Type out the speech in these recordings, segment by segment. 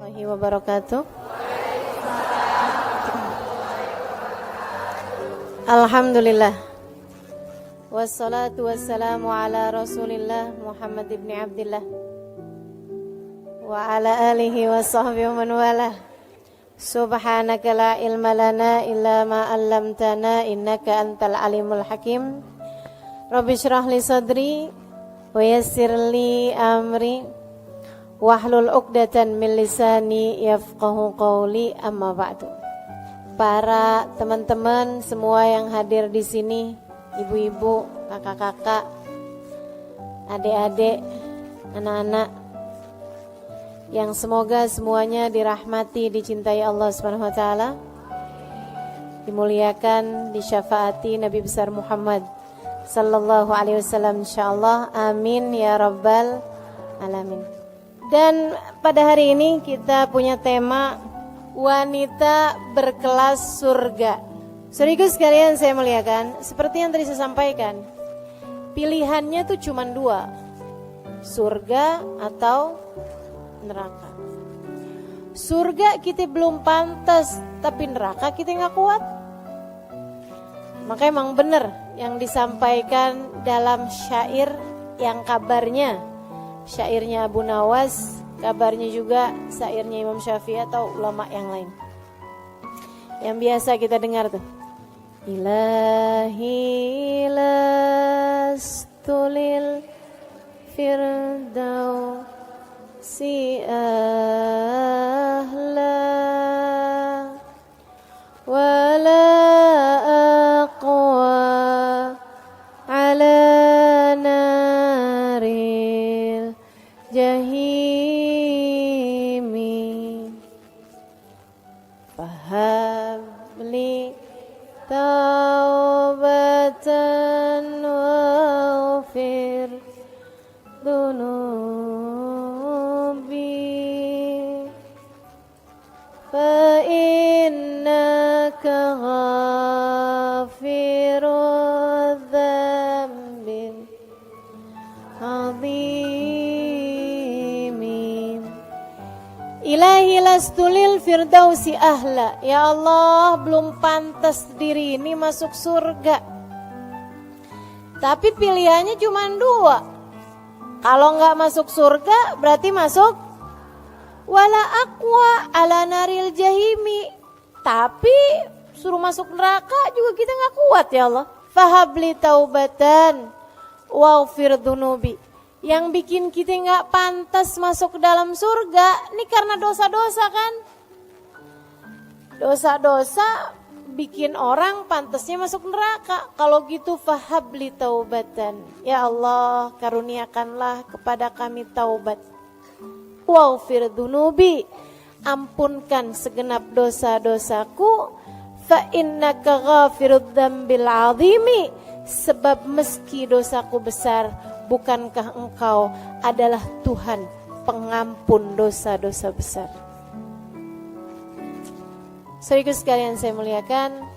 warahmatullahi wabarakatuh. Alhamdulillah. Wassalatu wassalamu ala Rasulillah Muhammad ibn Abdillah wa ala alihi wa sahbihi wa man walah. Subhanaka la ilma lana illa ma 'allamtana innaka antal alimul hakim. Rabbi shrah li sadri wa yassir li amri wahlul 'uqdatan min lisani yafqahu qawli, amma ba'du. Para teman-teman semua yang hadir di sini, ibu-ibu, kakak-kakak, adik-adik, anak-anak, yang semoga semuanya dirahmati, dicintai Allah Subhanahu wa taala, dimuliakan, disyafaati Nabi besar Muhammad sallallahu alaihi wasallam insyaallah. Amin ya rabbal alamin. Dan pada hari ini kita punya tema wanita berkelas surga. Saudaraku sekalian saya muliakan, seperti yang tadi saya sampaikan, pilihannya tuh cuma dua, surga atau neraka. Surga kita belum pantas, tapi neraka kita nggak kuat. Maka emang benar yang disampaikan dalam syair yang kabarnya syairnya Abu Nawas, kabarnya juga syairnya Imam Syafi'i atau ulama yang lain, yang biasa kita dengar tuh. Ilahi lastulil firdausi ahla wala aqwa ala naril jahimi fahabli taubatan waghfir dunubi fa innaka ghafiru dzambin azim. Ilahi lastulil firdausi ahla. Ya Allah, belum pantas diri ini masuk surga. Tapi pilihannya cuma dua. Kalau nggak masuk surga berarti masuk wala aqwa ala naril jahimi. Tapi suruh masuk neraka juga kita nggak kuat ya Allah. Fahabli taubatan waghfir dunubi. Yang bikin kita nggak pantas masuk ke dalam surga ini karena dosa-dosa kan. Dosa-dosa bikin orang pantasnya masuk neraka. Kalau gitu fahabli taubatan. Ya Allah, karuniakanlah kepada kami taubat. Waghfir dunubi. Ampunkan segenap dosa-dosaku. Fa innaka ghafirud dzambil azimi. Sebab meski dosaku besar, bukankah engkau adalah Tuhan pengampun dosa-dosa besar. Saudaraku sekalian saya muliakan,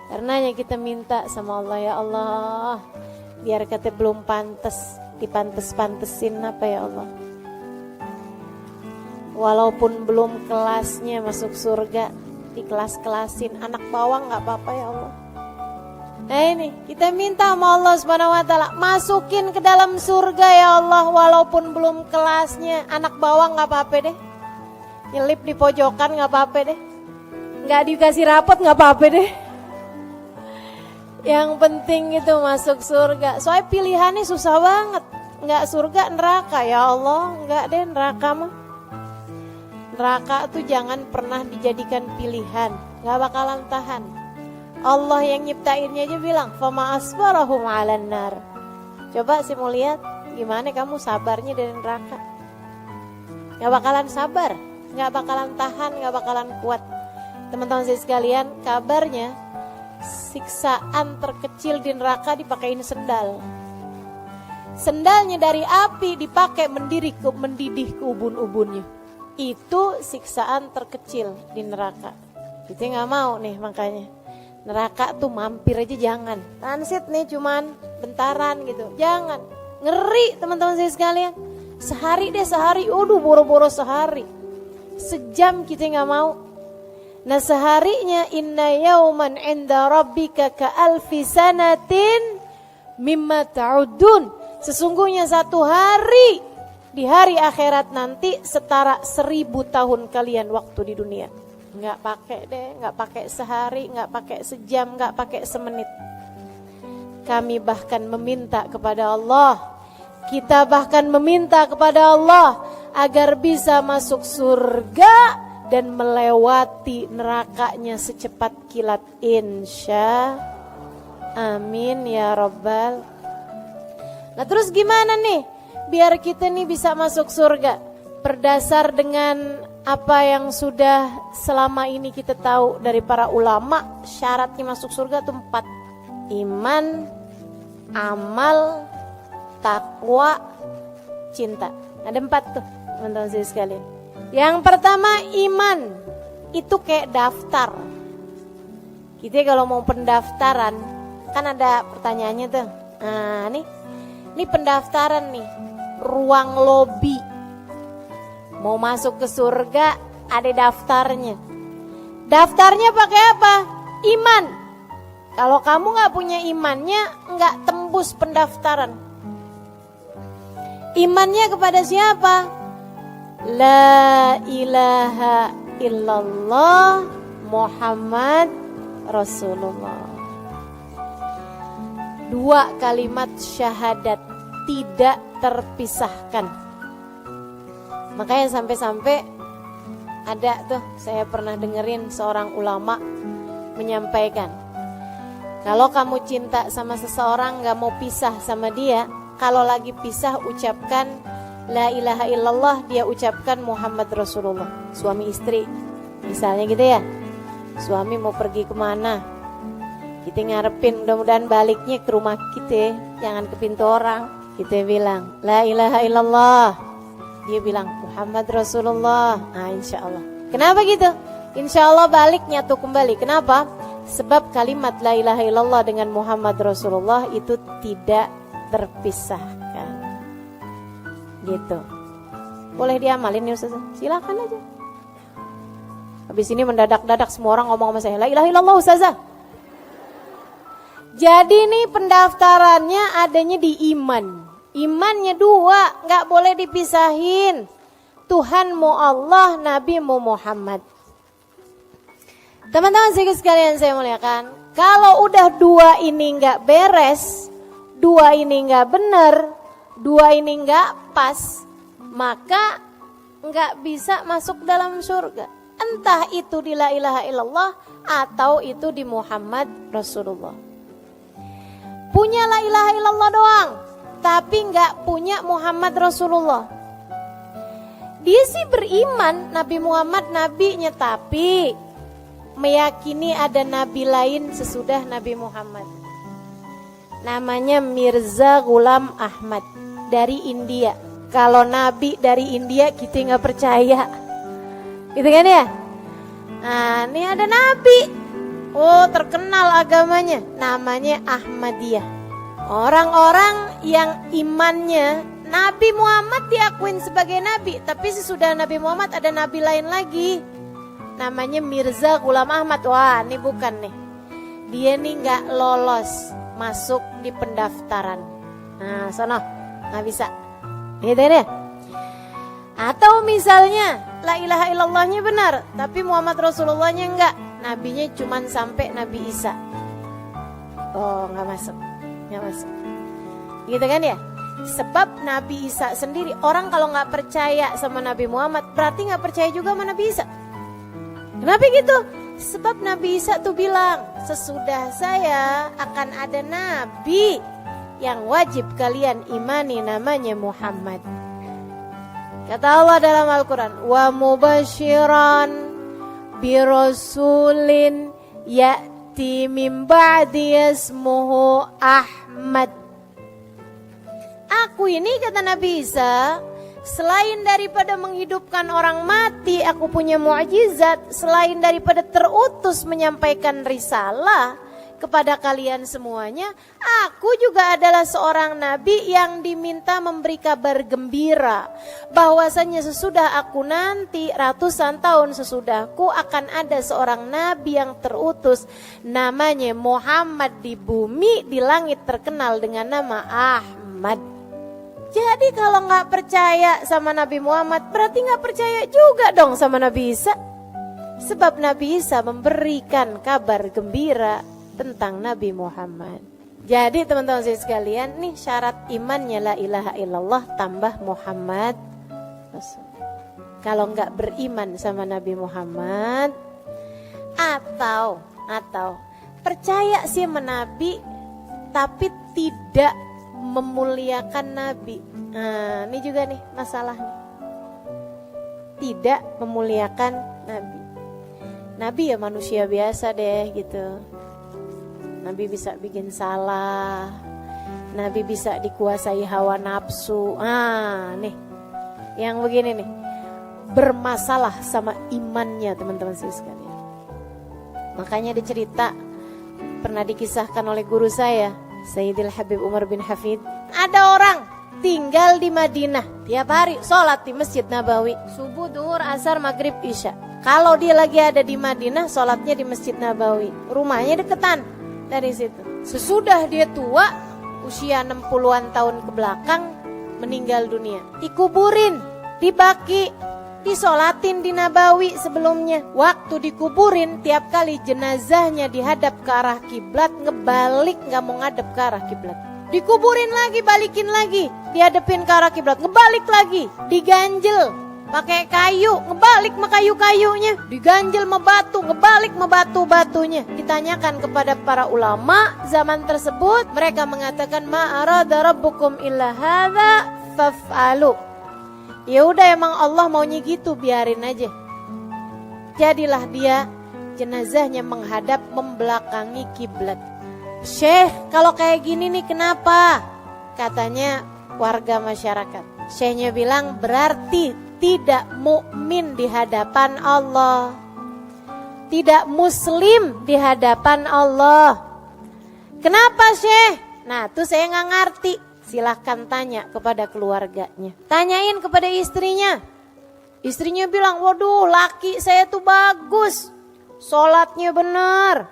karenanya kita minta sama Allah, ya Allah, biar kata belum pantas, dipantes-pantesin apa ya Allah. Walaupun belum kelasnya masuk surga, dikelas-kelasin, anak bawang gak apa-apa ya Allah. Nah ini kita minta sama Allah Subhanahu wa taala, masukin ke dalam surga ya Allah, walaupun belum kelasnya, anak bawang gak apa-apa deh. Nyelip di pojokan gak apa-apa deh. Gak dikasih rapot gak apa-apa deh. Yang penting itu masuk surga. Soalnya pilihannya susah banget. Gak surga neraka ya Allah. Gak deh neraka mah. Neraka tuh jangan pernah dijadikan pilihan. Gak bakalan tahan. Allah yang nyiptainnya aja bilang fama asbarahum 'alan nar. Coba sih mau lihat gimana kamu sabarnya dari neraka. Gak bakalan sabar, gak bakalan tahan, gak bakalan kuat. Teman-teman saya sekalian, kabarnya siksaan terkecil di neraka dipakein sendal. Sendalnya dari api dipakai mendidih ke ubun-ubunnya. Itu siksaan terkecil di neraka. Kita gak mau nih makanya. Neraka tuh mampir aja jangan. Transit nih cuman bentaran gitu. Jangan. Ngeri teman-teman saya sekalian. Sehari, aduh boro-boro sehari. sejam kita nggak mau. Nah seharinya inna yauman inda rabbika ka alfi sanatin mimma ta'udun. Sesungguhnya satu hari di hari akhirat nanti setara 1000 tahun kalian waktu di dunia. Nggak pakai deh, nggak pakai sehari, nggak pakai sejam, nggak pakai semenit. Kami bahkan meminta kepada Allah, kita bahkan meminta kepada Allah agar bisa masuk surga dan melewati nerakanya secepat kilat, insya amin ya rabbal. Nah terus gimana nih biar kita nih bisa masuk surga? Berdasar dengan apa yang sudah selama ini kita tahu dari para ulama, syaratnya masuk surga itu 4. Iman, amal, takwa, cinta. Ada 4 tuh teman-teman saya sekalian. Yang pertama iman. Itu kayak daftar. Kita kalau mau pendaftaran kan ada pertanyaannya tuh. Nah ini pendaftaran nih. Ruang lobi. Mau masuk ke surga ada daftarnya. Daftarnya pakai apa? Iman. Kalau kamu gak punya imannya, gak tembus pendaftaran. Imannya kepada siapa? La ilaha illallah Muhammad Rasulullah. 2 kalimat syahadat tidak terpisahkan. Makanya sampai-sampai ada tuh, saya pernah dengerin seorang ulama menyampaikan, kalau kamu cinta sama seseorang gak mau pisah sama dia, kalau lagi pisah ucapkan la ilaha illallah, dia ucapkan Muhammad Rasulullah. Suami istri misalnya gitu ya, suami mau pergi kemana, kita ngarepin mudah-mudahan baliknya ke rumah kita, jangan ke pintu orang. Kita bilang la ilaha illallah, dia bilang Muhammad Rasulullah. Nah insya Allah. Kenapa gitu? Insya Allah baliknya tuh kembali. Kenapa? Sebab kalimat la ilaha illallah dengan Muhammad Rasulullah itu tidak terpisahkan. Gitu. Boleh diamalin ya Ustaz? Silakan aja. Habis ini mendadak-dadak semua orang ngomong sama saya, la ilaha illallah Ustazah. Jadi nih pendaftarannya adanya di iman. Imannya 2, gak boleh dipisahin. Tuhanmu Allah, Nabimu Muhammad. Teman-teman sekalian saya muliakan, kalau udah 2 ini gak beres, 2 ini gak benar, 2 ini gak pas, maka gak bisa masuk dalam surga. Entah itu di la ilaha illallah atau itu di Muhammad Rasulullah. Punya la ilaha illallah doang, tapi gak punya Muhammad Rasulullah. Dia sih beriman Nabi Muhammad nabinya, tapi meyakini ada nabi lain sesudah Nabi Muhammad. Namanya Mirza Ghulam Ahmad dari India. Kalau nabi dari India kita nggak percaya, gitu kan ya? Nah, ini ada nabi, oh terkenal agamanya, namanya Ahmadiyah. Orang-orang yang imannya Nabi Muhammad diakuin sebagai nabi, tapi sesudah Nabi Muhammad ada nabi lain lagi, namanya Mirza Ghulam Ahmad. Wah ini bukan nih, dia nih gak lolos masuk di pendaftaran. Nah sono gak bisa, gitu ya. Atau misalnya la ilaha illallahnya benar, tapi Muhammad Rasulullahnya enggak, nabinya cuman sampai Nabi Isa. Oh gak masuk, gak masuk, gitu kan ya. Sebab Nabi Isa sendiri, orang kalau gak percaya sama Nabi Muhammad berarti gak percaya juga sama Nabi Isa. Kenapa gitu? Sebab Nabi Isa tuh bilang, sesudah saya akan ada nabi yang wajib kalian imani, namanya Muhammad. Kata Allah dalam Al-Quran, wa mubashiran birasulin ya'ti min ba'di ismuhu Ahmad. Aku ini, kata Nabi Isa, selain daripada menghidupkan orang mati, aku punya mukjizat. Selain daripada terutus menyampaikan risalah kepada kalian semuanya, aku juga adalah seorang nabi yang diminta memberi kabar gembira bahwasanya sesudah aku nanti, ratusan tahun sesudahku, akan ada seorang nabi yang terutus namanya Muhammad di bumi, di langit terkenal dengan nama Ahmad. Jadi kalau nggak percaya sama Nabi Muhammad, berarti nggak percaya juga dong sama Nabi Isa. Sebab Nabi Isa memberikan kabar gembira tentang Nabi Muhammad. Jadi teman-teman sekalian, nih syarat imannya la ilaha illallah tambah Muhammad Rasul. Kalau nggak beriman sama Nabi Muhammad, atau percaya sih sama Nabi tapi tidak memuliakan Nabi. Nah, ini juga nih masalahnya. Tidak memuliakan Nabi. Nabi ya manusia biasa deh gitu. Nabi bisa bikin salah, Nabi bisa dikuasai hawa nafsu. Nih, yang begini nih, bermasalah sama imannya teman-teman sekalian. Makanya dicerita, pernah dikisahkan oleh guru saya, Sayyidil Habib Umar bin Hafid. Ada orang tinggal di Madinah, tiap hari sholat di Masjid Nabawi, subuh, duhur, asar, maghrib, isya. Kalau dia lagi ada di Madinah, sholatnya di Masjid Nabawi, rumahnya deketan dari situ. Sesudah dia tua, usia 60-an tahun ke belakang, meninggal dunia, dikuburin di Baqi, disolatin di Nabawi sebelumnya. Waktu dikuburin, tiap kali jenazahnya dihadap ke arah kiblat, ngebalik, nggak mau ngadep ke arah kiblat. Dikuburin lagi, balikin lagi, dihadapin ke arah kiblat, ngebalik lagi, diganjel pakai kayu, ngebalik sama kayu-kayunya, diganjel sama batu, ngebalik sama batu-batunya. Ditanyakan kepada para ulama zaman tersebut, mereka mengatakan ma arada rabbukum illa hadza faf'alu. Ya udah, emang Allah maunya gitu, biarin aja. Jadilah dia jenazahnya menghadap membelakangi kiblat. Syekh, kalau kayak gini nih kenapa? Katanya warga masyarakat. Syekhnya bilang berarti tidak mukmin di hadapan Allah, tidak muslim di hadapan Allah. Kenapa Syekh? Nah tuh saya nggak ngerti. Silahkan tanya kepada keluarganya, tanyain kepada istrinya. Istrinya bilang, waduh laki saya tuh bagus, sholatnya bener,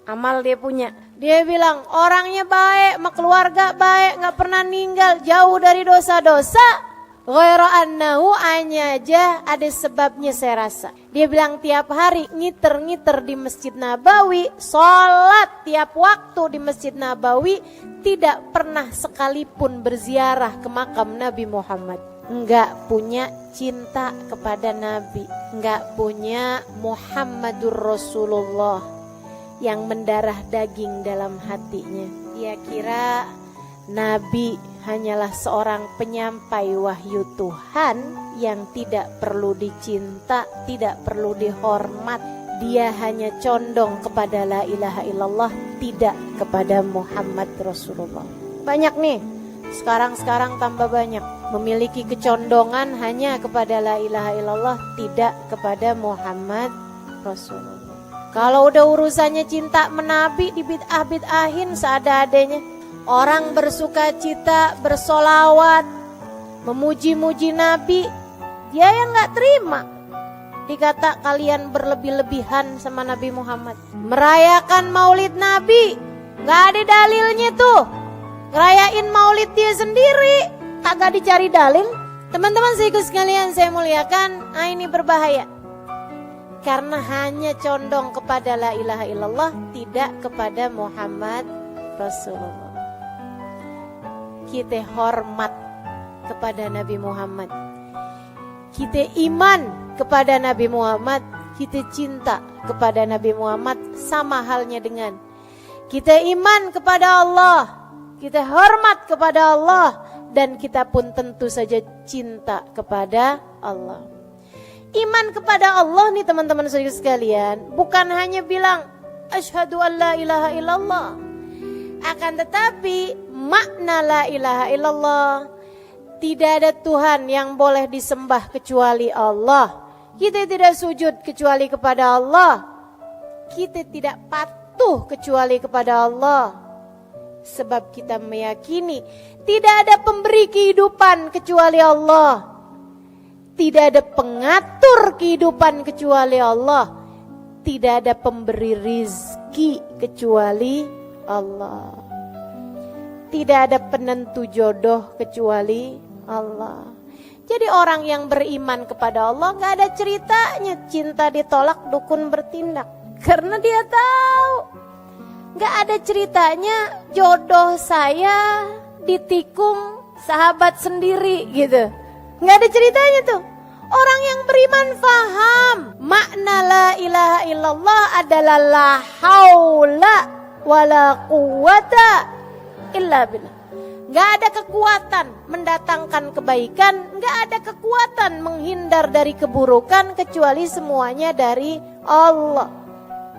amal dia punya. Dia bilang orangnya baik, sama keluarga baik, nggak pernah ninggal, jauh dari dosa-dosa. Ghairu annahu, hanya aja ada sebabnya saya rasa. Dia bilang tiap hari ngiter-ngiter di Masjid Nabawi, sholat tiap waktu di Masjid Nabawi, tidak pernah sekalipun berziarah ke makam Nabi Muhammad. Enggak punya cinta kepada Nabi, enggak punya Muhammadur Rasulullah yang mendarah daging dalam hatinya. Dia kira Nabi hanyalah seorang penyampai wahyu Tuhan yang tidak perlu dicinta, tidak perlu dihormat. Dia hanya condong kepada la ilaha illallah, tidak kepada Muhammad Rasulullah. Banyak nih, sekarang tambah banyak, memiliki kecondongan hanya kepada la ilaha illallah, tidak kepada Muhammad Rasulullah. Kalau udah urusannya cinta menabi, dibid'ah-bid'ahin seada-adanya. Orang bersuka cita, bersolawat, memuji-muji Nabi, dia yang gak terima. Dikata kalian berlebih-lebihan sama Nabi Muhammad. Merayakan maulid Nabi, gak ada dalilnya tuh. Ngerayain maulid dia sendiri, kagak dicari dalil. Teman-teman sekalian saya muliakan, ini berbahaya. Karena hanya condong kepada la ilaha illallah, tidak kepada Muhammad Rasulullah. Kita hormat kepada Nabi Muhammad, kita iman kepada Nabi Muhammad, kita cinta kepada Nabi Muhammad, sama halnya dengan kita iman kepada Allah, kita hormat kepada Allah, dan kita pun tentu saja cinta kepada Allah. Iman kepada Allah nih teman-teman sekalian, bukan hanya bilang asyhadu an la ilaha illallah, akan tetapi makna la ilaha illallah, tidak ada Tuhan yang boleh disembah kecuali Allah. Kita tidak sujud kecuali kepada Allah. Kita tidak patuh butuh kecuali kepada Allah. Sebab kita meyakini tidak ada pemberi kehidupan kecuali Allah. Tidak ada pengatur kehidupan kecuali Allah. Tidak ada pemberi rizki kecuali Allah. Tidak ada penentu jodoh kecuali Allah. Jadi orang yang beriman kepada Allah gak ada ceritanya cinta ditolak dukun bertindak. Karena dia tahu gak ada ceritanya jodoh saya ditikung sahabat sendiri gitu. Gak ada ceritanya tuh. Orang yang beriman faham makna la ilaha illallah adalah la haula wala quwata illa billah. Gak ada kekuatan mendatangkan kebaikan, gak ada kekuatan menghindar dari keburukan kecuali semuanya dari Allah.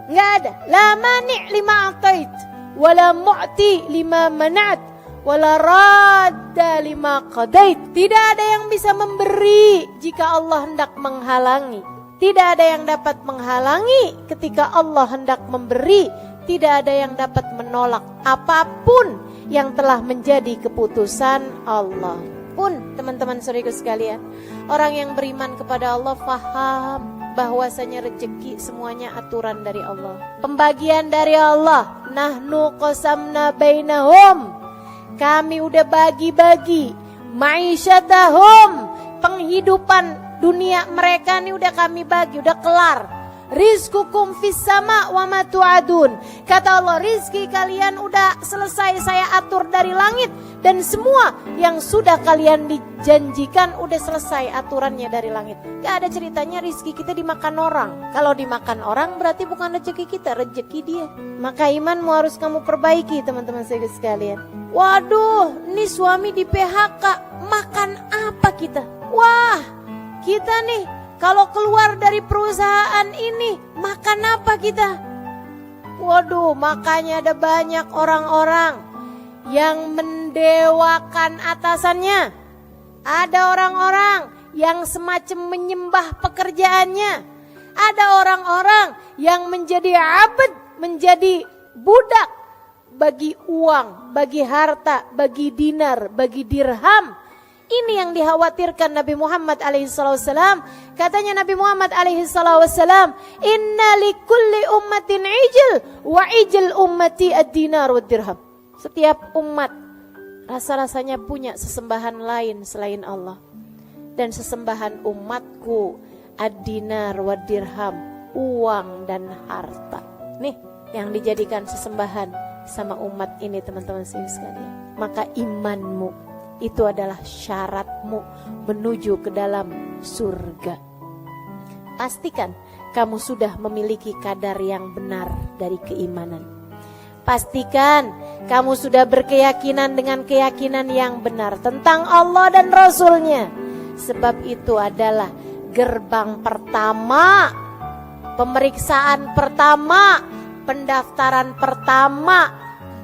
Gak ada. La mani' lima atait, wala mu'ti lima manat, wala radda lima qadait. Tidak ada yang bisa memberi jika Allah hendak menghalangi. Tidak ada yang dapat menghalangi ketika Allah hendak memberi. Tidak ada yang dapat menolak apapun yang telah menjadi keputusan Allah. Pun teman-teman saudaraku sekalian, orang yang beriman kepada Allah faham bahwasanya rezeki semuanya aturan dari Allah. Pembagian dari Allah. Nahnu qasamna bainahum. Kami udah bagi-bagi ma'isyatahum, penghidupan dunia mereka nih udah kami bagi, udah kelar. Rizqukum fis sama wa ma tu'adun. Kata Allah, rizki kalian udah selesai saya atur dari langit, dan semua yang sudah kalian dijanjikan udah selesai aturannya dari langit. Gak ada ceritanya rizki kita dimakan orang. Kalau dimakan orang berarti bukan rezeki kita, rezeki dia. Maka imanmu harus kamu perbaiki teman-teman saya sekalian. Waduh, ini suami di PHK, makan apa kita? Wah, kita nih kalau keluar dari perusahaan ini, makan apa kita? Waduh, makanya ada banyak orang-orang yang mendewakan atasannya. Ada orang-orang yang semacam menyembah pekerjaannya. Ada orang-orang yang menjadi abd, menjadi budak bagi uang, bagi harta, bagi dinar, bagi dirham. Ini yang dikhawatirkan Nabi Muhammad alaihissalam. Katanya Nabi Muhammad alaihissalam, inna likulli ummatin ijil, wa ijil ummati ad-dinar wa dirham. Setiap umat rasa-rasanya punya sesembahan lain selain Allah. Dan sesembahan umatku ad-dinar wa dirham, uang dan harta. Nih yang dijadikan sesembahan sama umat ini teman-teman sekalian. Maka imanmu itu adalah syaratmu menuju ke dalam surga. Pastikan kamu sudah memiliki kadar yang benar dari keimanan. Pastikan kamu sudah berkeyakinan dengan keyakinan yang benar tentang Allah dan Rasul-Nya. Sebab itu adalah gerbang pertama, pemeriksaan pertama, pendaftaran pertama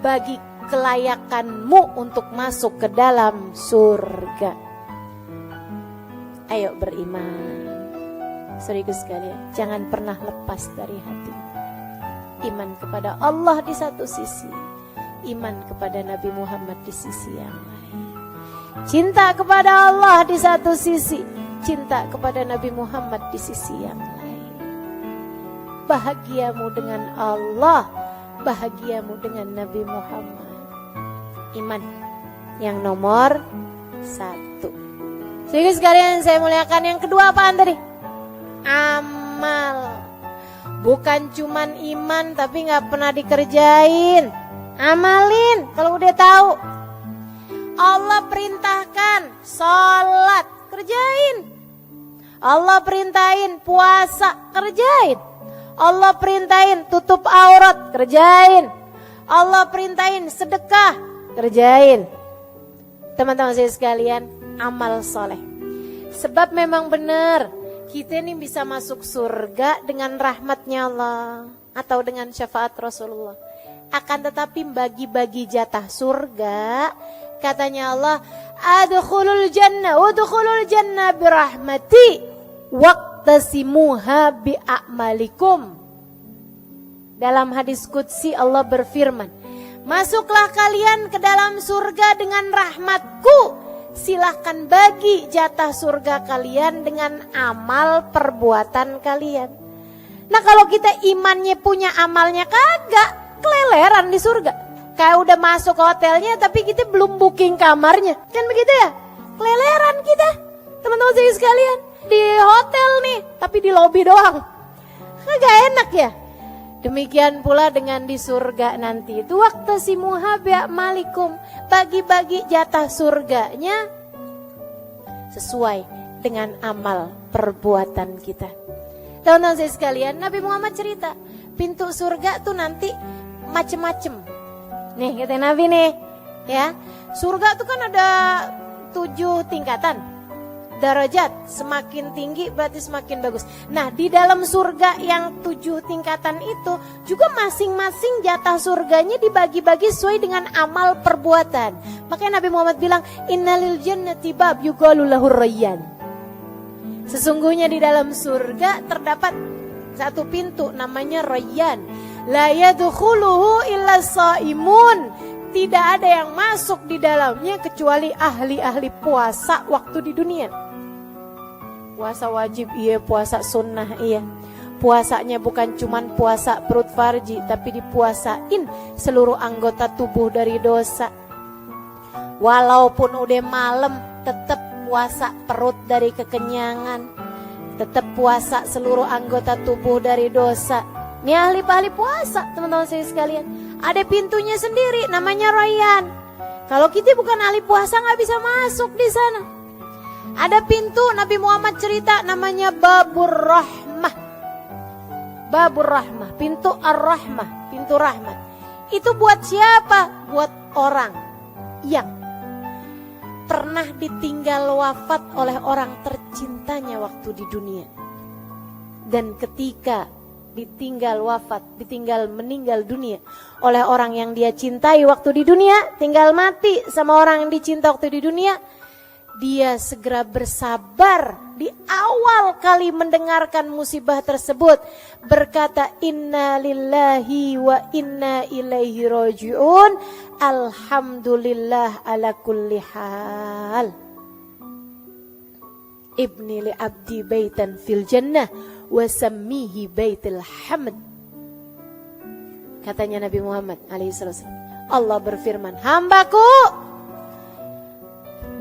bagi kelayakanmu untuk masuk ke dalam surga. Ayo beriman. Saudaraku sekalian, jangan pernah lepas dari hati. Iman kepada Allah di satu sisi, iman kepada Nabi Muhammad di sisi yang lain. Cinta kepada Allah di satu sisi, cinta kepada Nabi Muhammad di sisi yang lain. Bahagiamu dengan Allah, bahagiamu dengan Nabi Muhammad. Iman yang nomor 1. Jadi sekalian saya muliakan, yang kedua apaan tadi? Amal. Bukan cuman iman tapi gak pernah dikerjain. Amalin kalau udah tahu. Allah perintahkan sholat, kerjain. Allah perintahin puasa, kerjain. Allah perintahin tutup aurat, kerjain. Allah perintahin sedekah, kerjain. Teman-teman saya sekalian, amal soleh. Sebab memang benar, kita ini bisa masuk surga dengan rahmatnya Allah atau dengan syafaat Rasulullah. Akan tetapi bagi-bagi jatah surga, katanya Allah, adkhulul jannah birahmati waqtasimuha bi'amalikum. Dalam hadis qudsi Allah berfirman, masuklah kalian ke dalam surga dengan rahmatku. Silahkan bagi jatah surga kalian dengan amal perbuatan kalian. Nah kalau kita imannya punya amalnya kagak, keleleran di surga. Kayak udah masuk ke hotelnya tapi kita belum booking kamarnya. Kan begitu ya? Keleleran kita. Teman-teman saya sekalian. Di hotel nih, tapi di lobi doang. Kagak enak ya? Demikian pula dengan di surga nanti. Itu waktu si muhabya malikum. Bagi-bagi jatah surganya sesuai dengan amal perbuatan kita. Teman-teman saya sekalian, Nabi Muhammad cerita, pintu surga tuh nanti macem-macem. Nih kata Nabi nih, ya. Surga tuh kan ada 7 tingkatan. Darajat, semakin tinggi berarti semakin bagus. Nah di dalam surga yang 7 tingkatan itu juga masing-masing jatah surganya dibagi-bagi sesuai dengan amal perbuatan. Makanya Nabi Muhammad bilang, innalil jannati bab yuqalu lahur rayyan. Sesungguhnya di dalam surga terdapat satu pintu namanya Rayyan. La yadkhuluhu illa shaimun. Tidak ada yang masuk di dalamnya kecuali ahli-ahli puasa waktu di dunia. Puasa wajib iya, puasa sunnah iya. Puasanya bukan cuman puasa perut farji, tapi dipuasain seluruh anggota tubuh dari dosa. Walaupun udah malam tetap puasa perut dari kekenyangan. Tetap puasa seluruh anggota tubuh dari dosa. Ini ahli-ahli puasa teman-teman saya sekalian. Ada pintunya sendiri namanya Rayyan. Kalau kita bukan ahli puasa nggak bisa masuk di sana. Ada pintu Nabi Muhammad cerita namanya Babur Rahmah. Babur Rahmah, pintu Ar-Rahmah, pintu rahmat. Itu buat siapa? Buat orang yang pernah ditinggal wafat oleh orang tercintanya waktu di dunia. Dan ketika ditinggal wafat, ditinggal meninggal dunia oleh orang yang dia cintai waktu di dunia, tinggal mati sama orang yang dicinta waktu di dunia, dia segera bersabar di awal kali mendengarkan musibah tersebut, berkata inna lillahi wa inna ilaihi raji'un, alhamdulillah ala kulli hal. Ibni li abdi baitan fil jannah wasammihi baitul hamd. Katanya Nabi Muhammad alaihissalam, Allah berfirman, hambaku,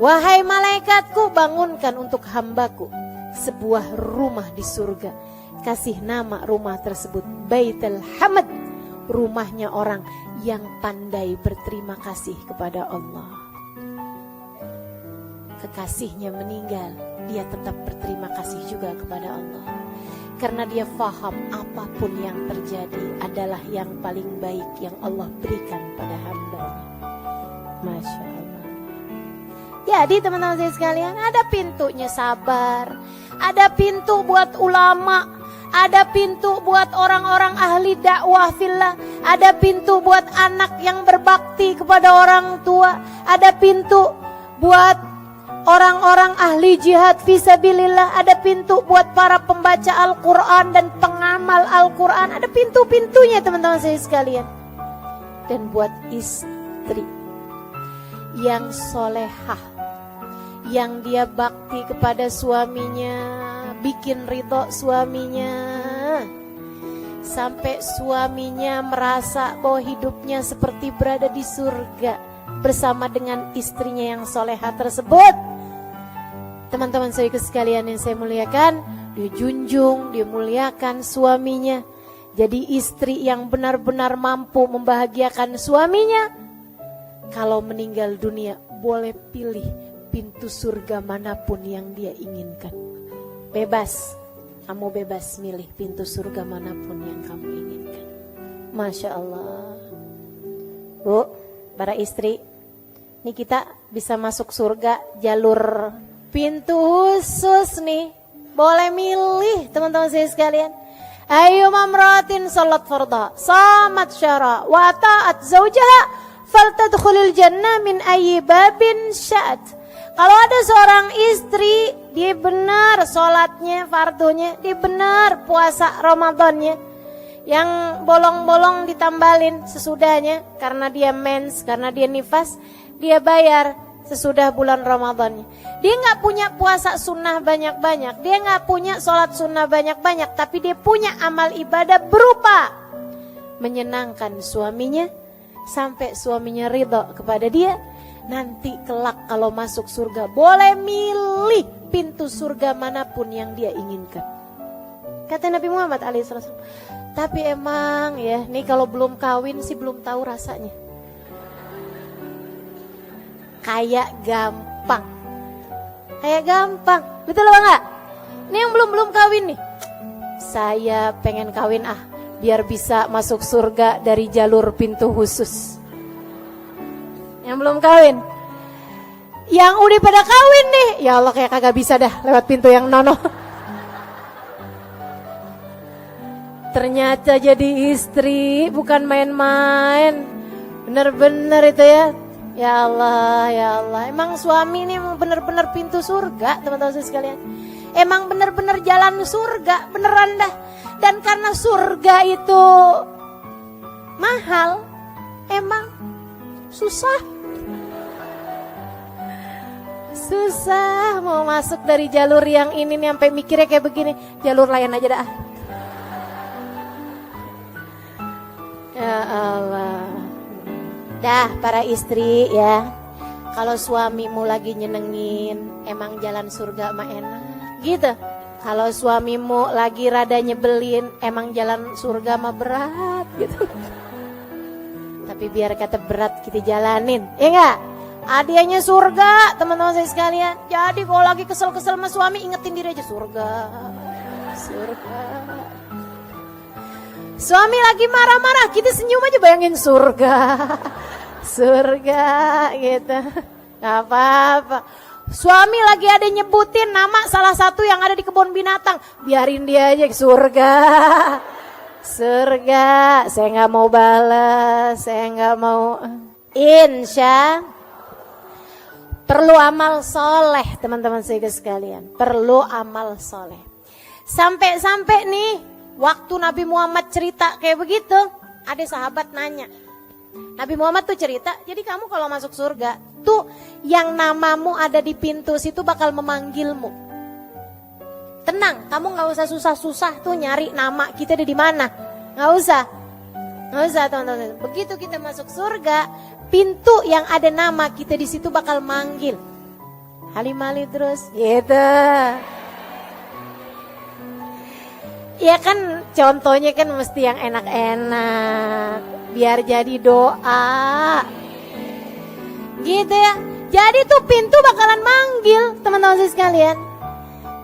wahai malaikatku, bangunkan untuk hambaku sebuah rumah di surga. Kasih nama rumah tersebut Baitul Hamd, rumahnya orang yang pandai berterima kasih kepada Allah. Kekasihnya meninggal, dia tetap berterima kasih juga kepada Allah. Karena dia faham apapun yang terjadi adalah yang paling baik yang Allah berikan pada hambanya. Masya Allah. Jadi teman-teman saya sekalian, ada pintunya sabar, ada pintu buat ulama, ada pintu buat orang-orang ahli dakwah fillah, ada pintu buat anak yang berbakti kepada orang tua, ada pintu buat orang-orang ahli jihad fisabilillah, ada pintu buat para pembaca Al-Quran dan pengamal Al-Quran, ada pintu-pintunya teman-teman saya sekalian. Dan buat istri yang solehah, yang dia bakti kepada suaminya, bikin ridho suaminya, sampai suaminya merasa bahwa hidupnya seperti berada di surga bersama dengan istrinya yang solehah tersebut. Teman-teman saya sekalian yang saya muliakan, dia junjung, dia muliakan suaminya. Jadi istri yang benar-benar mampu membahagiakan suaminya, kalau meninggal dunia boleh pilih pintu surga manapun yang dia inginkan. Bebas, kamu bebas milih pintu surga manapun yang kamu inginkan. Masya Allah. Bu, para istri, ini kita bisa masuk surga jalur pintu khusus nih. Boleh milih teman-teman saya sekalian. Ayu mamratin salat farda, samat syara, wa ta'at zawjaha, faltadkhulil jannah min ayyi babin sya'at. Kalau ada seorang istri, dia benar sholatnya, fardunya, dia benar puasa Ramadannya, Yang bolong-bolong ditambalin sesudahnya, karena dia mens, karena dia nifas, dia bayar sesudah bulan Ramadannya. Dia nggak punya puasa sunnah banyak-banyak, dia nggak punya sholat sunnah banyak-banyak, tapi dia punya amal ibadah berupa menyenangkan suaminya, sampai suaminya ridho kepada dia. Nanti kelak kalau masuk surga boleh milih pintu surga manapun yang dia inginkan. Kata Nabi Muhammad alaihissalam. Tapi emang ya, nih kalau belum kawin sih belum tahu rasanya. Kayak gampang. Kayak gampang. Betul apa enggak? Ini yang belum kawin nih. Saya pengen kawin biar bisa masuk surga dari jalur pintu khusus. Yang belum kawin. Yang udah pada kawin nih, ya Allah kayak kagak bisa dah lewat pintu yang nono. Ternyata jadi istri bukan main-main. Bener-bener itu ya. Ya Allah, ya Allah. Emang suami ini bener-bener pintu surga, teman-teman sekalian. Emang bener-bener jalan surga, beneran dah. Dan karena surga itu mahal, emang susah. Susah mau masuk dari jalur yang ini nih, sampai mikirnya kayak begini. Jalur lain aja dah. Ya Allah. Dah para istri ya, kalau suamimu lagi nyenengin, emang jalan surga mah enak gitu. Kalau suamimu lagi rada nyebelin, emang jalan surga mah berat gitu. Tapi biar kata berat kita jalanin, ya enggak? Hadiahnya surga, teman-teman saya sekalian. Jadi kalau lagi kesel-kesel sama suami, ingetin diri aja surga. Surga. Suami lagi marah-marah, kita senyum aja bayangin surga. Surga gitu. Gak apa-apa. Suami lagi ada nyebutin nama salah satu yang ada di kebun binatang, biarin dia aja surga. Surga, saya gak mau balas, saya gak mau. Insya perlu amal soleh, teman-teman saya sekalian. Perlu amal soleh. Sampai-sampai nih, waktu Nabi Muhammad cerita kayak begitu, ada sahabat nanya. Nabi Muhammad tuh cerita, jadi kamu kalau masuk surga, tuh yang namamu ada di pintu situ bakal memanggilmu. Tenang, kamu gak usah susah-susah tuh nyari nama kita ada di mana. Gak usah teman-teman. Begitu kita masuk surga, pintu yang ada nama kita di situ bakal manggil. Halimali terus, gitu. Ya kan contohnya kan mesti yang enak-enak, biar jadi doa. Gitu ya. Jadi tuh pintu bakalan manggil teman-teman sekalian.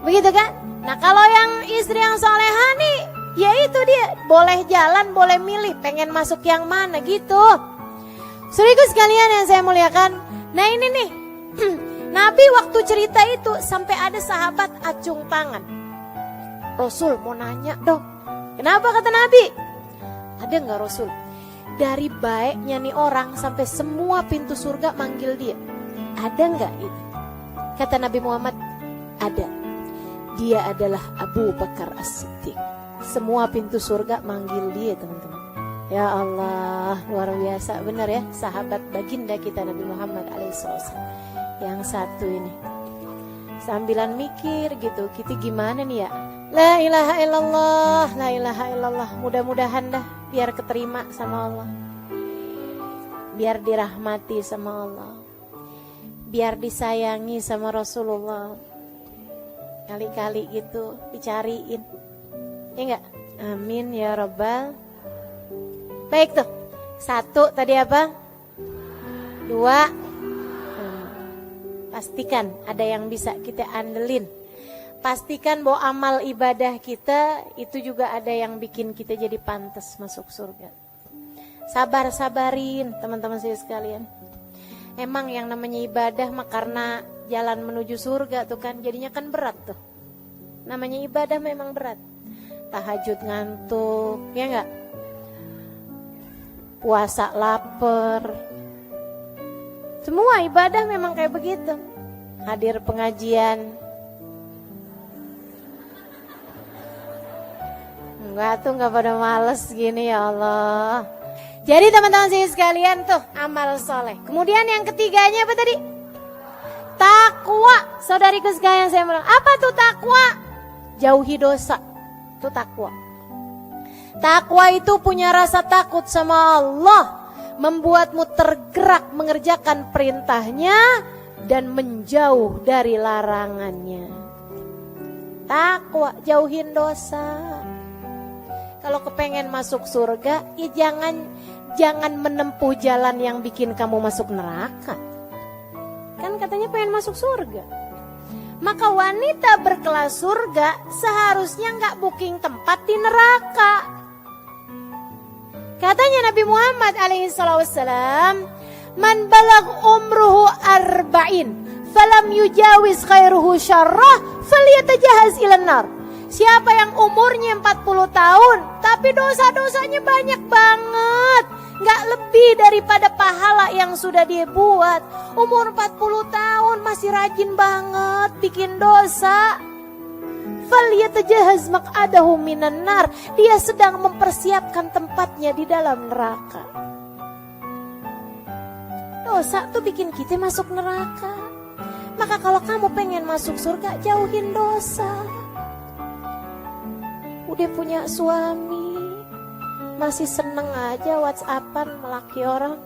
Begitu kan? Nah kalau yang istri yang solehah nih, ya itu dia, boleh jalan, boleh milih, pengen masuk yang mana gitu. Saudaraku sekalian yang saya muliakan. Nah ini nih, Nabi waktu cerita itu sampai ada sahabat acung tangan. Rasul mau nanya dong, kenapa kata Nabi? Ada gak Rasul? Dari baiknya nih orang sampai semua pintu surga manggil dia. Ada gak itu? Kata Nabi Muhammad, ada. Dia adalah Abu Bakar As-Siddiq. Semua pintu surga manggil dia teman-teman. Ya Allah, luar biasa benar ya, sahabat baginda kita Nabi Muhammad alaihissalam. Yang satu ini sambilan mikir gitu, kita gimana nih ya? La ilaha illallah, la ilaha illallah. Mudah-mudahan dah biar keterima sama Allah, biar dirahmati sama Allah, biar disayangi sama Rasulullah. Kali-kali gitu dicariin, ya enggak? Amin ya Rabbal. Baik tuh, satu tadi apa? Dua, pastikan ada yang bisa kita andelin. Pastikan bahwa amal ibadah kita itu juga ada yang bikin kita jadi pantas masuk surga. Sabar-sabarin teman-teman saya sekalian. Emang yang namanya ibadah mah karena jalan menuju surga tuh kan, jadinya kan berat tuh. Namanya ibadah memang berat. Tahajud ngantuk, ya enggak? Puasa lapar. Semua ibadah memang kayak begitu. Hadir pengajian. Enggak tuh, enggak pada males gini ya Allah. Jadi teman-teman sekalian tuh amal soleh. Kemudian yang ketiganya apa tadi? Takwa. Saudariku sekalian saya bilang, apa tuh takwa? Jauhi dosa. Itu takwa. Takwa itu punya rasa takut sama Allah, membuatmu tergerak mengerjakan perintahnya dan menjauh dari larangannya. Takwa, jauhin dosa. Kalau kepengen masuk surga, ya jangan menempuh jalan yang bikin kamu masuk neraka. Kan katanya pengen masuk surga. Maka wanita berkelas surga seharusnya nggak booking tempat di neraka. Katanya Nabi Muhammad alaihissalam, man balag umruhu arba'in falam yujawiz khairuhu syarrah falyatajahaz ilan nar. Siapa yang umurnya 40 tahun tapi dosa-dosanya banyak banget, gak lebih daripada pahala yang sudah dia buat. Umur 40 tahun masih rajin banget bikin dosa, falyatajahaz maq'adahu minan nar. Dia sedang mempersiapkan tempatnya di dalam neraka. Dosa tuh bikin kita masuk neraka. Maka kalau kamu pengen masuk surga, jauhin dosa. Udah punya suami, masih seneng aja WhatsAppan melaki orang.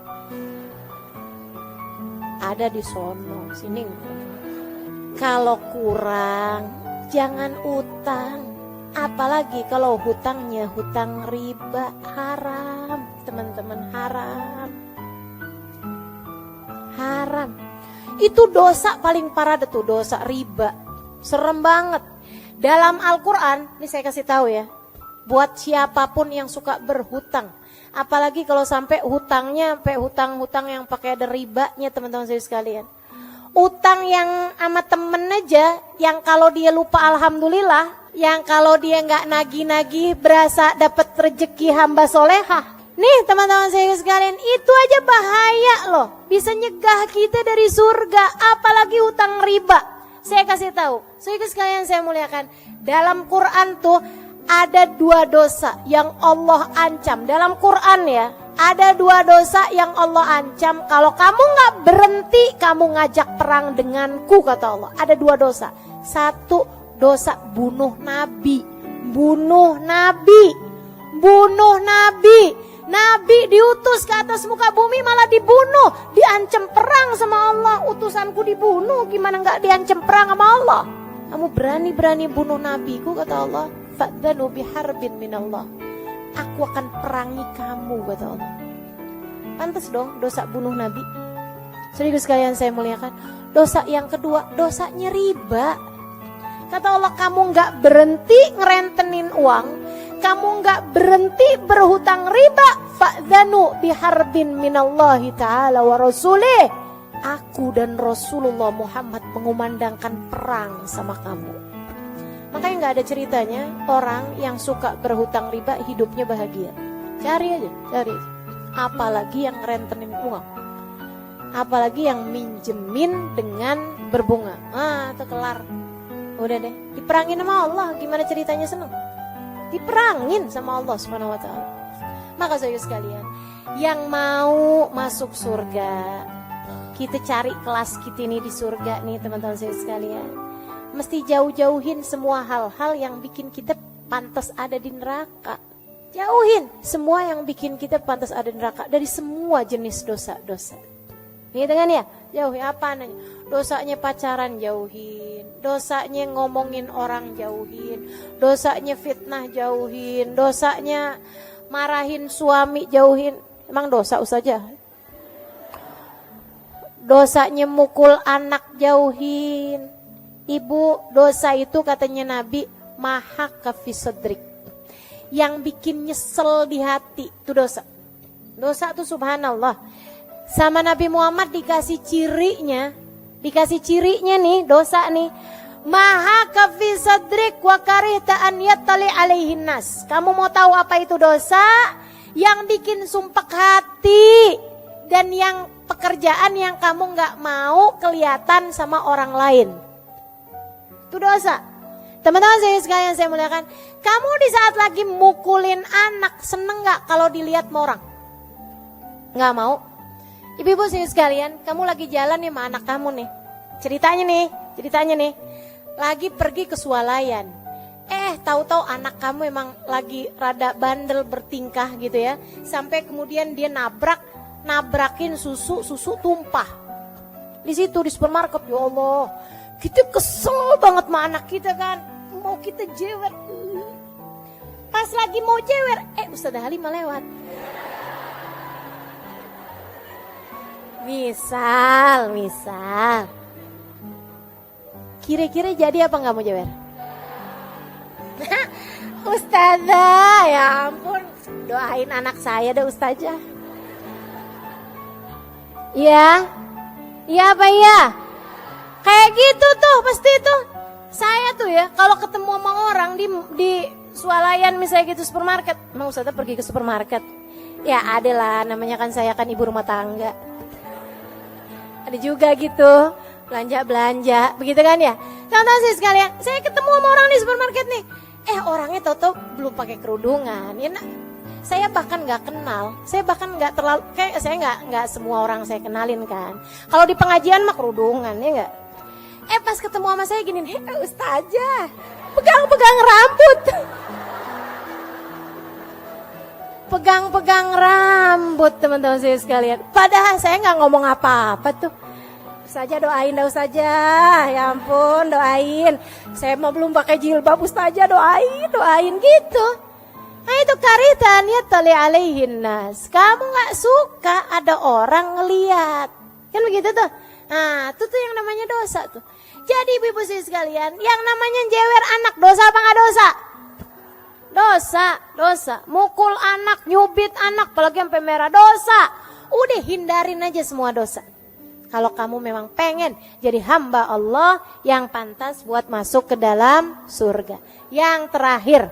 Ada di sono, sini. Kalau kurang, jangan utang. Apalagi kalau hutangnya hutang riba, haram. Teman-teman, haram. Haram. Itu dosa paling parah tuh, dosa riba. Serem banget. Dalam Al-Quran, ini saya kasih tahu ya, buat siapapun yang suka berhutang, apalagi kalau sampai hutangnya sampai hutang-hutang yang pakai ada ribanya, teman-teman saya sekalian. Utang yang sama temen aja, yang kalau dia lupa alhamdulillah, yang kalau dia nggak nagih-nagih berasa dapat rezeki hamba solehah. Nih teman-teman saya sekalian, itu aja bahaya loh, bisa nyegah kita dari surga, apalagi hutang riba. Saya kasih tahu, saudara sekalian saya muliakan, dalam Quran tuh ada 2 dosa yang Allah ancam. Dalam Quran ya, ada 2 dosa yang Allah ancam. Kalau kamu nggak berhenti, kamu ngajak perang denganku, kata Allah. Ada 2 dosa. 1 dosa bunuh Nabi, bunuh Nabi, bunuh Nabi. Nabi diutus ke atas muka bumi malah dibunuh, diancam perang sama Allah. Utusanku dibunuh, gimana nggak diancam perang sama Allah? Kamu berani-berani bunuh nabiku, kata Allah. Fa'dhanu biharbin minallah. Aku akan perangi kamu, kata Allah. Pantas dong dosa bunuh nabi. Saudara sekalian saya muliakan, dosa yang kedua, dosanya riba. Kata Allah, kamu nggak berhenti ngerentenin uang, kamu nggak berhenti berhutang riba, fa'dhanu biharbin minallahi ta'ala wa rasulih. Aku dan Rasulullah Muhammad mengumandangkan perang sama kamu. Makanya nggak ada ceritanya orang yang suka berhutang riba hidupnya bahagia. Cari aja, cari aja. Apalagi yang rentenin uang, apalagi yang minjemin dengan berbunga. Itu kelar. Udah deh, diperangin sama Allah. Gimana ceritanya seneng? Diperangin sama Allah Subhanahu wa taala. Maka saudara sekalian, yang mau masuk surga, kita cari kelas kita ini di surga nih teman-teman saya sekalian. Mesti jauh-jauhin semua hal-hal yang bikin kita pantas ada di neraka. Jauhin semua yang bikin kita pantas ada di neraka, dari semua jenis dosa-dosa. Nih dengan ya, jauhi apa nanya? Dosanya pacaran jauhin, dosanya ngomongin orang jauhin, dosanya fitnah jauhin, dosanya marahin suami jauhin. Emang dosa saja? Dosanya mukul anak jauhin. Ibu, dosa itu katanya Nabi maha kafisadrik, yang bikin nyesel di hati itu dosa. Dosa itu subhanallah. Sama Nabi Muhammad dikasih cirinya nih, dosa nih. Maha kafisadrik wa karihta an yattali alaihin nas. Kamu mau tahu apa itu dosa? Yang bikin sumpek hati, dan yang pekerjaan yang kamu gak mau kelihatan sama orang lain. Itu dosa. Teman-teman sekalian saya muliakan, kamu di saat lagi mukulin anak, seneng gak kalau dilihat sama orang? Gak mau. Ibu-ibu sekalian, kamu lagi jalan nih sama anak kamu nih. Ceritanya nih, lagi pergi ke swalayan. Tahu-tahu anak kamu emang lagi rada bandel bertingkah gitu ya. Sampai kemudian dia nabrakin susu tumpah. Di situ di supermarket, ya Allah. Kita kesel banget sama anak kita kan. Mau kita jewer. Pas lagi mau jewer, Ustazah Halimah lewat. Misal. Kira-kira jadi apa nggak mau jewer? Ustazah, ya ampun. Doain anak saya deh Ustazah. Iya? Iya apa iya? Kayak gitu tuh pasti tuh. Saya tuh ya kalau ketemu sama orang di swalayan misalnya gitu supermarket. Mau Ustazah pergi ke supermarket? Ya ada lah, namanya kan saya kan ibu rumah tangga. Ada juga gitu, belanja, begitu kan ya. Contoh sih sekalian, saya ketemu sama orang di supermarket nih. Orangnya tahu-tahu belum pakai kerudungan. Ya, saya bahkan nggak kenal, saya bahkan nggak terlalu, kayak saya nggak semua orang saya kenalin kan. Kalau di pengajian mah kerudungan ya nggak. Pas ketemu sama saya gini, Ustazah, pegang rambut. Pegang rambut teman-teman saya sekalian. Padahal saya nggak ngomong apa-apa tuh. Ustazah doain dah Ustazah. Ya ampun doain. Saya mau belum pakai jilbab Ustazah doain gitu. Nah itu karitan ya tali alaihin nas. Kamu nggak suka ada orang ngeliat. Kan begitu tuh. Nah itu tuh yang namanya dosa tuh. Jadi ibu-ibu sekalian, yang namanya jewer anak dosa apa nggak dosa? Dosa. Mukul anak, nyubit anak, apalagi sampai merah, dosa. Udah hindarin aja semua dosa. Kalau kamu memang pengen jadi hamba Allah yang pantas buat masuk ke dalam surga. Yang terakhir,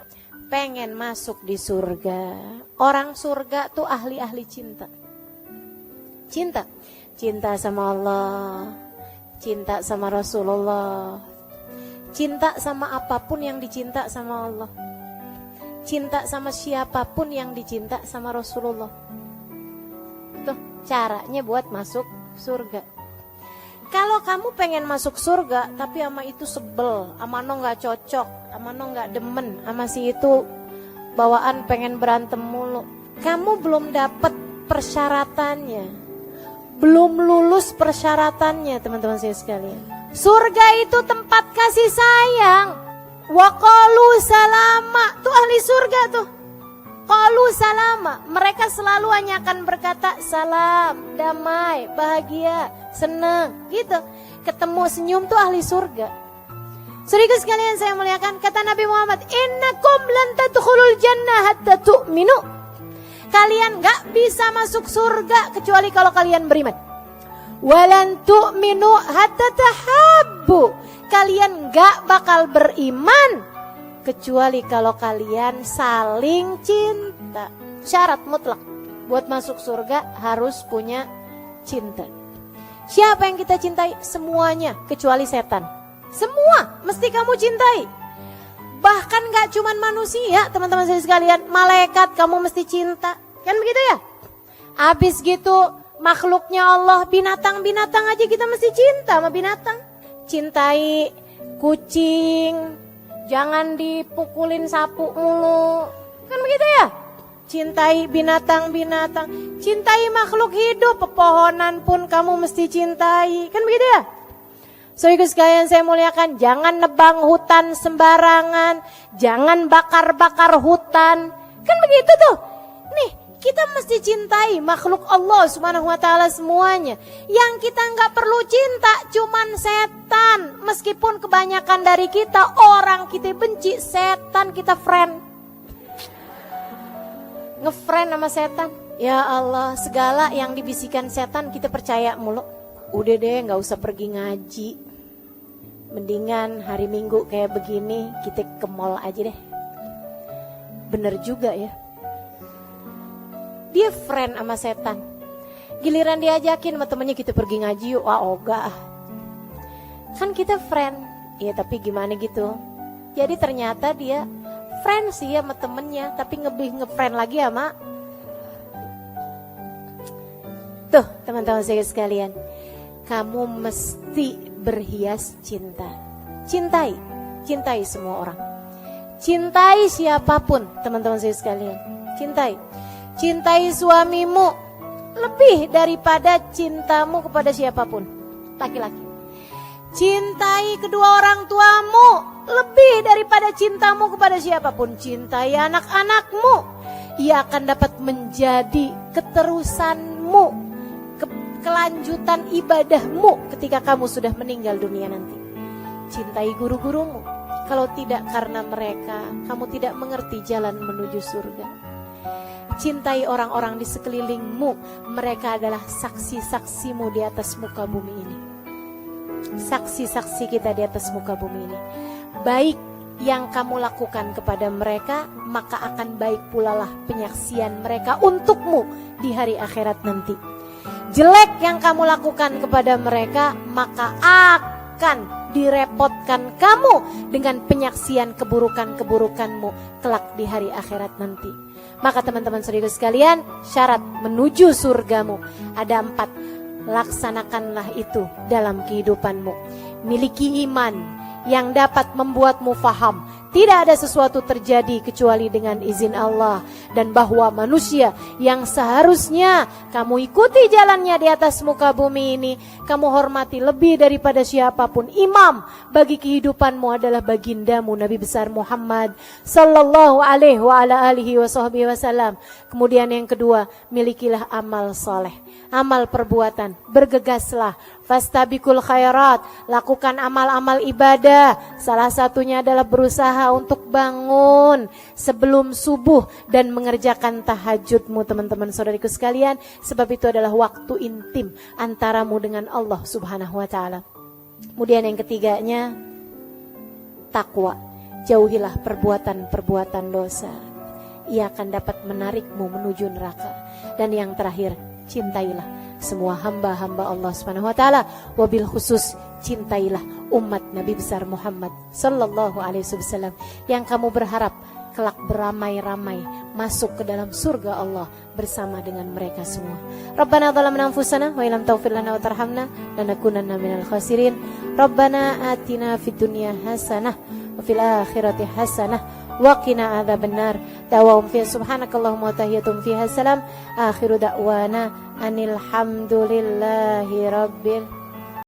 pengen masuk di surga. Orang surga tuh ahli-ahli cinta. Cinta sama Allah, cinta sama Rasulullah, cinta sama apapun yang dicinta sama Allah. Cinta sama siapapun yang dicinta sama Rasulullah. Tuh caranya buat masuk surga. Kalau kamu pengen masuk surga tapi sama itu sebel, sama no gak cocok, sama no gak demen, sama si itu bawaan pengen berantem mulu, kamu belum dapet persyaratannya, belum lulus persyaratannya teman-teman saya sekalian. Surga itu tempat kasih sayang. Wa qalu salama, tuh ahli surga tuh. Qalu salama, mereka selalu hanya akan berkata salam, damai, bahagia, senang, gitu. Ketemu senyum tuh ahli surga. Saudaraku sekalian saya muliakan, kata Nabi Muhammad, innakum lan tadkhulul jannah hatta tu'minu. Kalian gak bisa masuk surga kecuali kalau kalian beriman. Walan tu'minu hatta tahabbu. Kalian gak bakal beriman kecuali kalau kalian saling cinta. Syarat mutlak buat masuk surga harus punya cinta. Siapa yang kita cintai? Semuanya kecuali setan. Semua mesti kamu cintai. Bahkan gak cuman manusia teman-teman saya sekalian, malaikat kamu mesti cinta. Kan begitu ya? Habis gitu makhluknya Allah, binatang-binatang aja kita mesti cinta sama binatang. Cintai kucing, jangan dipukulin sapu mulu. Kan begitu ya? Cintai binatang-binatang, cintai makhluk hidup, pepohonan pun kamu mesti cintai. Kan begitu ya? Saudara sekalian saya muliakan, jangan nebang hutan sembarangan, jangan bakar-bakar hutan. Kan begitu tuh. Nih, kita mesti cintai makhluk Allah Subhanahu wa taala semuanya. Yang kita nggak perlu cinta cuman setan. Meskipun kebanyakan dari kita orang kita benci, setan kita friend. Ngefriend sama setan. Ya Allah, segala yang dibisikkan setan kita percaya mulu. Udah deh, nggak usah pergi ngaji. Mendingan hari Minggu kayak begini kita ke mall aja deh. Bener juga ya. Dia friend sama setan. Giliran diajakin sama temennya kita pergi ngaji yuk, ogah. Kan kita friend. Ya tapi gimana gitu. Jadi ternyata dia friend sih sama temennya, tapi lebih ngefriend lagi sama tuh teman-teman saya sekalian. Kamu mesti berhias cinta. Cintai semua orang. Cintai siapapun, teman-teman saya sekalian. Cintai suamimu lebih daripada cintamu kepada siapapun, laki-laki. Cintai kedua orang tuamu lebih daripada cintamu kepada siapapun. Cintai anak-anakmu, ia akan dapat menjadi keterusanmu, kelanjutan ibadahmu ketika kamu sudah meninggal dunia nanti. Cintai guru-gurumu, kalau tidak karena mereka, kamu tidak mengerti jalan menuju surga. Cintai orang-orang di sekelilingmu, mereka adalah saksi-saksimu di atas muka bumi ini. Saksi-saksi kita di atas muka bumi ini. Baik yang kamu lakukan kepada mereka, maka akan baik pula lah penyaksian mereka untukmu di hari akhirat nanti. Jelek yang kamu lakukan kepada mereka, maka akan direpotkan kamu dengan penyaksian keburukan-keburukanmu kelak di hari akhirat nanti. Maka teman-teman saudara sekalian, syarat menuju surgamu ada 4. Laksanakanlah itu dalam kehidupanmu. Miliki iman yang dapat membuatmu faham tidak ada sesuatu terjadi kecuali dengan izin Allah, dan bahwa manusia yang seharusnya kamu ikuti jalannya di atas muka bumi ini, kamu hormati lebih daripada siapapun. Imam bagi kehidupanmu adalah bagindamu Nabi besar Muhammad sallallahu alaihi wasallam. Kemudian yang kedua, milikilah amal soleh, amal perbuatan, bergegaslah, fastabikul khairat, lakukan amal-amal ibadah. Salah satunya adalah berusaha untuk bangun sebelum subuh dan mengerjakan tahajudmu, teman-teman saudariku sekalian, sebab itu adalah waktu intim antaramu dengan Allah Subhanahu wa taala. Kemudian yang ketiganya, takwa. Jauhilah perbuatan-perbuatan dosa, ia akan dapat menarikmu menuju neraka. Dan yang terakhir, cintailah semua hamba-hamba Allah Subhanahu wa taala, wabil khusus cintailah umat Nabi besar Muhammad sallallahu alaihi wasallam yang kamu berharap kelak beramai-ramai masuk ke dalam surga Allah bersama dengan mereka semua. Rabbana zalamna anfusana wa illam taghfir lana wa tarhamna lanakunanna minal khasirin. Rabbana atina fid dunya hasanah wa fil akhirati hasanah wa qina adzabannar. Da'wahum fi subhanakallahumma wa tahiyatum fiha salam. Akhiru da'wana anil hamdulillahi rabbil